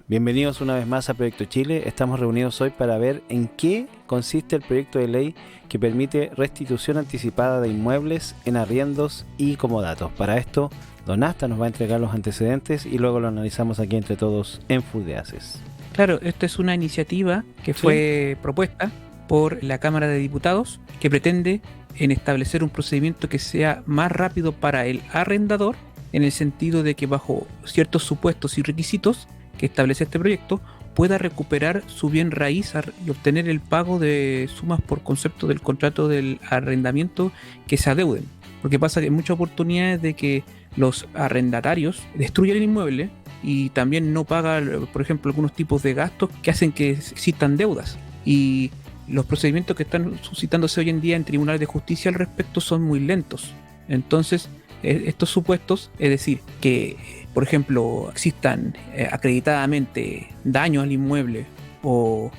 Bienvenidos una vez más a Proyecto Chile. Estamos reunidos hoy para ver en qué consiste el proyecto de ley que permite restitución anticipada de inmuebles en arriendos y comodatos. Para esto, Don Asta nos va a entregar los antecedentes y luego lo analizamos aquí entre todos en Full de Haces. Claro, esta es una iniciativa que fue propuesta por la Cámara de Diputados que pretende establecer un procedimiento que sea más rápido para el arrendador, en el sentido de que bajo ciertos supuestos y requisitos que establece este proyecto pueda recuperar su bien raíz y obtener el pago de sumas por concepto del contrato del arrendamiento que se adeuden. Porque pasa que hay muchas oportunidades de que los arrendatarios destruyen el inmueble y también no pagan, por ejemplo, algunos tipos de gastos que hacen que existan deudas. Y los procedimientos que están suscitándose hoy en día en tribunales de justicia al respecto son muy lentos. Entonces, estos supuestos, es decir, que por ejemplo existan acreditadamente daños al inmueble o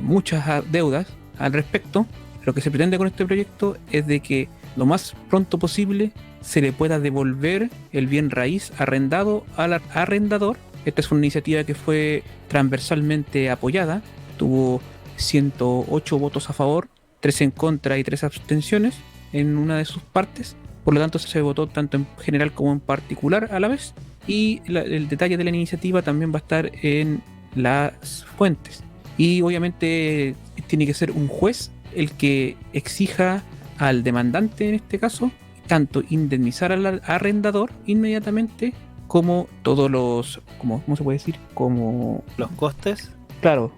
muchas deudas al respecto, lo que se pretende con este proyecto es de que lo más pronto posible se le pueda devolver el bien raíz arrendado al arrendador. Esta es una iniciativa que fue transversalmente apoyada, tuvo 108 votos a favor, 3 en contra y 3 abstenciones en una de sus partes. Por lo tanto, se votó tanto en general como en particular a la vez. Y el detalle de la iniciativa también va a estar en las fuentes. Y obviamente tiene que ser un juez el que exija al demandante, en este caso, tanto indemnizar al arrendador inmediatamente como todos los, ¿cómo se puede decir? Como ¿Los costes? Claro,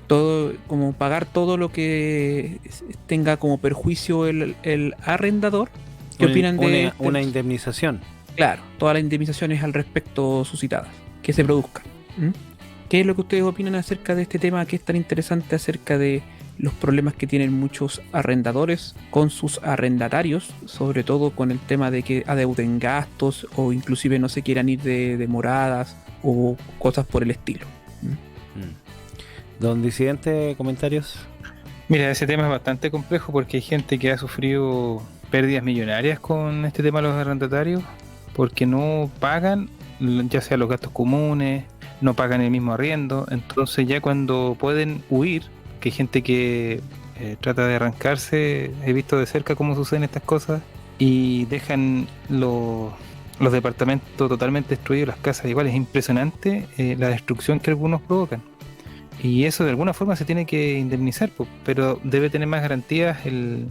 todo, como pagar todo lo que tenga como perjuicio el arrendador. ¿Qué opinan de una indemnización? Claro, todas las indemnizaciones al respecto suscitadas que se produzcan. ¿Qué es lo que ustedes opinan acerca de este tema que es tan interesante, acerca de los problemas que tienen muchos arrendadores con sus arrendatarios, sobre todo con el tema de que adeuden gastos o inclusive no se quieran ir de moradas o cosas por el estilo? Don Disidente, ¿comentarios? Mira, ese tema es bastante complejo porque hay gente que ha sufrido pérdidas millonarias con este tema de los arrendatarios porque no pagan ya sea los gastos comunes, no pagan el mismo arriendo. Entonces ya cuando pueden huir, que hay gente que trata de arrancarse, he visto de cerca cómo suceden estas cosas y dejan los departamentos totalmente destruidos, las casas igual. Es impresionante la destrucción que algunos provocan. Y eso de alguna forma se tiene que indemnizar, pero debe tener más garantías el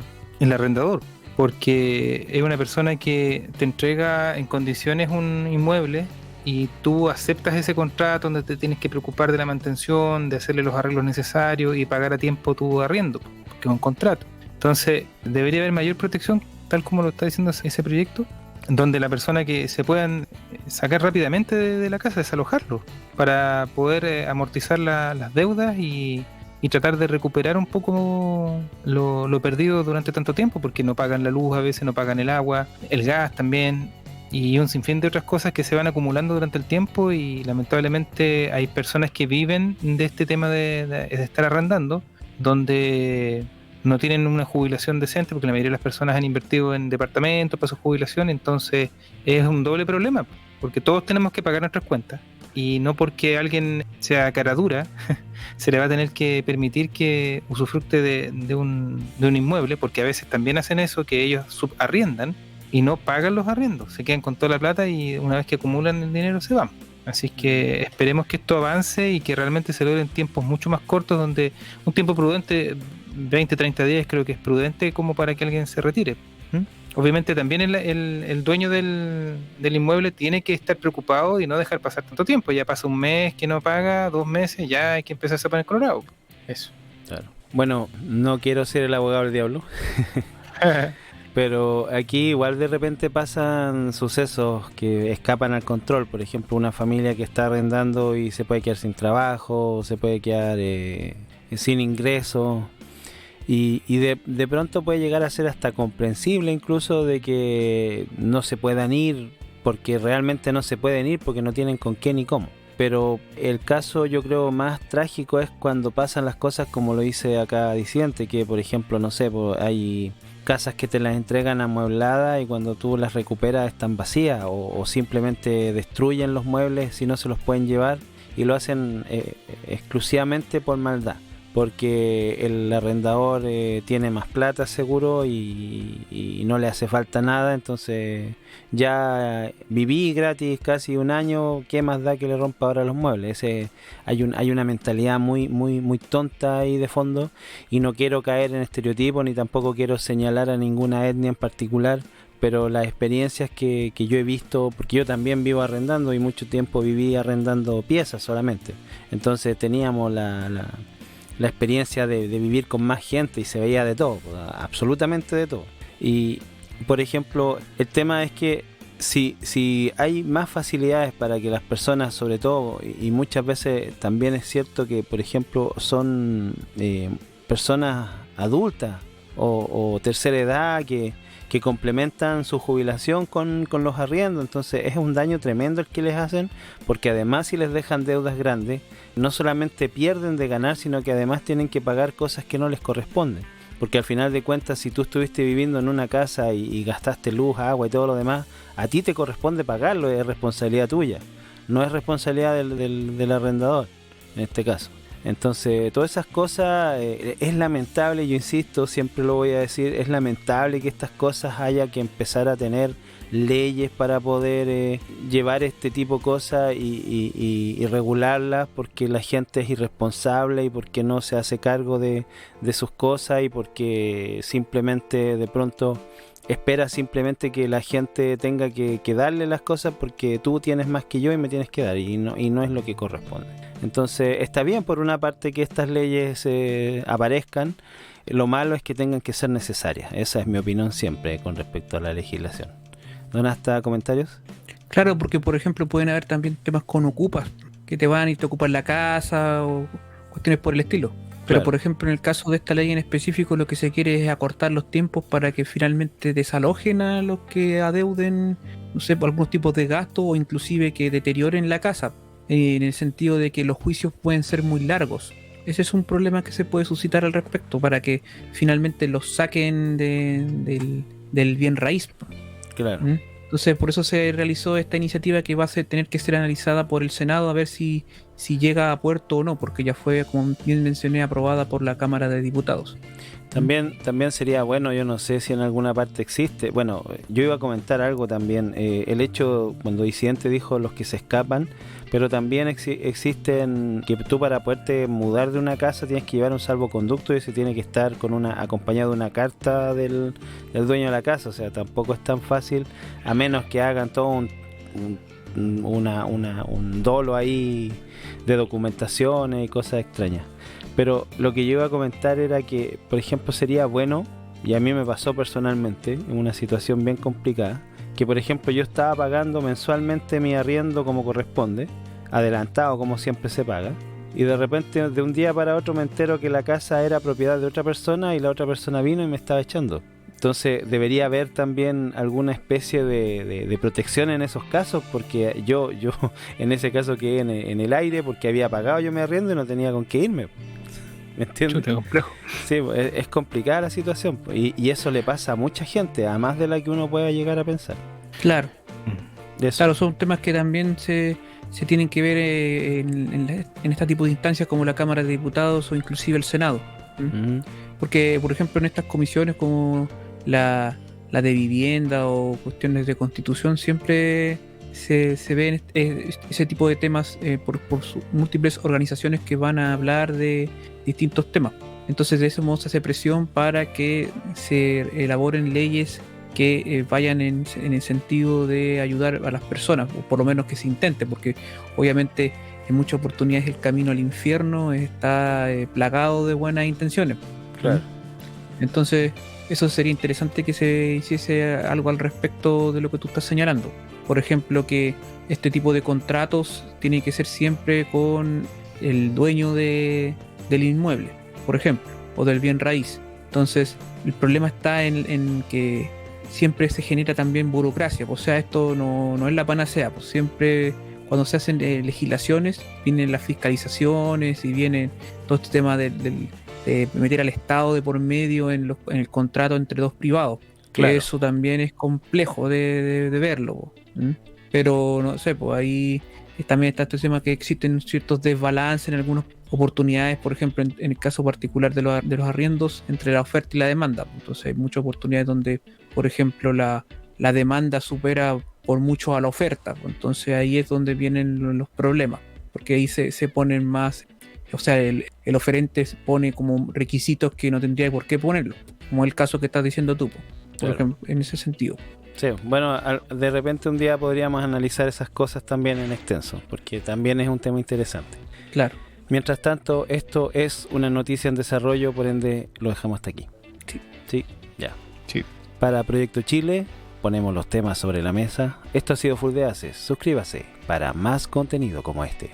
arrendador, porque es una persona que te entrega en condiciones un inmueble y tú aceptas ese contrato donde te tienes que preocupar de la mantención, de hacerle los arreglos necesarios y pagar a tiempo tu arriendo, porque es un contrato. Entonces debería haber mayor protección, tal como lo está diciendo ese proyecto, donde la persona que se puedan sacar rápidamente de la casa, desalojarlo, para poder amortizar las deudas y tratar de recuperar un poco lo perdido durante tanto tiempo, porque no pagan la luz, a veces no pagan el agua, el gas también, y un sinfín de otras cosas que se van acumulando durante el tiempo. Y lamentablemente hay personas que viven de este tema de estar arrendando, donde no tienen una jubilación decente, porque la mayoría de las personas han invertido en departamentos para su jubilación. Entonces es un doble problema, porque todos tenemos que pagar nuestras cuentas, y no porque alguien sea cara dura se le va a tener que permitir que usufructe de un inmueble, porque a veces también hacen eso, que ellos subarriendan y no pagan los arriendos, se quedan con toda la plata y una vez que acumulan el dinero se van. Así que esperemos que esto avance y que realmente se logren tiempos mucho más cortos, donde un tiempo prudente, 20, 30 días creo que es prudente como para que alguien se retire. Obviamente también el dueño del inmueble tiene que estar preocupado y no dejar pasar tanto tiempo. Ya pasa un mes que no paga, 2 meses, ya hay que empezar a poner colorado. Eso. Claro. Bueno, no quiero ser el abogado del diablo, pero aquí igual de repente pasan sucesos que escapan al control. Por ejemplo, una familia que está arrendando y se puede quedar sin trabajo, se puede quedar sin ingresos. Y de pronto puede llegar a ser hasta comprensible incluso de que no se puedan ir, porque realmente no se pueden ir porque no tienen con qué ni cómo. Pero el caso yo creo más trágico es cuando pasan las cosas como lo dice acá Disidente, que por ejemplo, no sé, hay casas que te las entregan amuebladas y cuando tú las recuperas están vacías, o simplemente destruyen los muebles si no se los pueden llevar y lo hacen exclusivamente por maldad, porque el arrendador tiene más plata seguro y no le hace falta nada, entonces ya viví gratis casi un año, ¿qué más da que le rompa ahora los muebles? Hay una mentalidad muy tonta ahí de fondo, y no quiero caer en estereotipos ni tampoco quiero señalar a ninguna etnia en particular, pero las experiencias que yo he visto, porque yo también vivo arrendando y mucho tiempo viví arrendando piezas solamente, entonces teníamos la experiencia de vivir con más gente y se veía de todo, absolutamente de todo. Y por ejemplo, el tema es que si hay más facilidades para que las personas, sobre todo, y muchas veces también es cierto que por ejemplo son personas adultas o tercera edad que complementan su jubilación con los arriendos, entonces es un daño tremendo el que les hacen, porque además si les dejan deudas grandes, no solamente pierden de ganar, sino que además tienen que pagar cosas que no les corresponden, porque al final de cuentas, si tú estuviste viviendo en una casa y gastaste luz, agua y todo lo demás, a ti te corresponde pagarlo, es responsabilidad tuya, no es responsabilidad del arrendador en este caso. Entonces, todas esas cosas, es lamentable, yo insisto, siempre lo voy a decir, es lamentable que estas cosas haya que empezar a tener leyes para poder llevar este tipo de cosas y regularlas, porque la gente es irresponsable y porque no se hace cargo de sus cosas y porque simplemente de pronto espera simplemente que la gente tenga que darle las cosas porque tú tienes más que yo y me tienes que dar, y no es lo que corresponde. Entonces está bien por una parte que estas leyes aparezcan, lo malo es que tengan que ser necesarias. Esa es mi opinión siempre con respecto a la legislación. ¿Don Asta, comentarios? Claro, porque por ejemplo pueden haber también temas con ocupas, que te van y te ocupan la casa o cuestiones por el estilo. Pero Claro. Por ejemplo, en el caso de esta ley en específico, lo que se quiere es acortar los tiempos para que finalmente desalojen a los que adeuden, no sé, por algunos tipos de gastos o inclusive que deterioren la casa, en el sentido de que los juicios pueden ser muy largos. Ese es un problema que se puede suscitar al respecto para que finalmente los saquen del bien raíz. Claro. ¿Mm? Entonces, por eso se realizó esta iniciativa que va a tener que ser analizada por el Senado a ver si llega a puerto o no, porque ya fue, como bien mencioné, aprobada por la Cámara de Diputados. También sería bueno, yo no sé si en alguna parte existe, bueno, yo iba a comentar algo también, el hecho, cuando Disidente dijo los que se escapan, pero también existen que tú para poderte mudar de una casa tienes que llevar un salvoconducto y se tiene que estar acompañado de una carta del dueño de la casa, o sea, tampoco es tan fácil, a menos que hagan todo un dolo ahí de documentaciones y cosas extrañas. Pero lo que yo iba a comentar era que, por ejemplo, sería bueno, y a mí me pasó personalmente, en una situación bien complicada, que por ejemplo yo estaba pagando mensualmente mi arriendo como corresponde, adelantado como siempre se paga, y de repente de un día para otro me entero que la casa era propiedad de otra persona y la otra persona vino y me estaba echando. Entonces debería haber también alguna especie de protección en esos casos, porque yo en ese caso quedé en el aire porque había pagado yo mi arriendo y no tenía con qué irme. ¿Me entiendes? Chuta, complejo. Sí, es complicada la situación y eso le pasa a mucha gente, a más de la que uno pueda llegar a pensar. Claro, Eso. claro, son temas que también se tienen que ver en este tipo de instancias como la Cámara de Diputados o inclusive el Senado. Ujú. Porque, por ejemplo, en estas comisiones como la de vivienda o cuestiones de constitución siempre se ven ese tipo de temas por sus múltiples organizaciones que van a hablar de distintos temas. Entonces de ese modo se hace presión para que se elaboren leyes que vayan en el sentido de ayudar a las personas, o por lo menos que se intente, porque obviamente en muchas oportunidades el camino al infierno está plagado de buenas intenciones. Claro. Entonces eso sería interesante que se hiciese algo al respecto de lo que tú estás señalando. Por ejemplo, que este tipo de contratos tiene que ser siempre con el dueño del inmueble, por ejemplo, o del bien raíz. Entonces el problema está en que siempre se genera también burocracia. O sea, esto no es la panacea, pues siempre cuando se hacen legislaciones vienen las fiscalizaciones y viene todo este tema de meter al Estado de por medio en el contrato entre dos privados. Claro. Que eso también es complejo de verlo. ¿Mm? Pero no sé, pues ahí También está este tema que existen ciertos desbalances en algunas oportunidades, por ejemplo, en el caso particular de los arriendos, entre la oferta y la demanda. Entonces hay muchas oportunidades donde, por ejemplo, la demanda supera por mucho a la oferta. Entonces ahí es donde vienen los problemas, porque ahí se ponen más, o sea, el oferente pone como requisitos que no tendría por qué ponerlo, como el caso que estás diciendo tú, por Claro. ejemplo, en ese sentido. Sí, bueno, de repente un día podríamos analizar esas cosas también en extenso, porque también es un tema interesante. Claro. Mientras tanto, esto es una noticia en desarrollo, por ende lo dejamos hasta aquí. Sí. Sí, ya. Sí. Para Proyecto Chile, ponemos los temas sobre la mesa. Esto ha sido Full de Haces. Suscríbase para más contenido como este.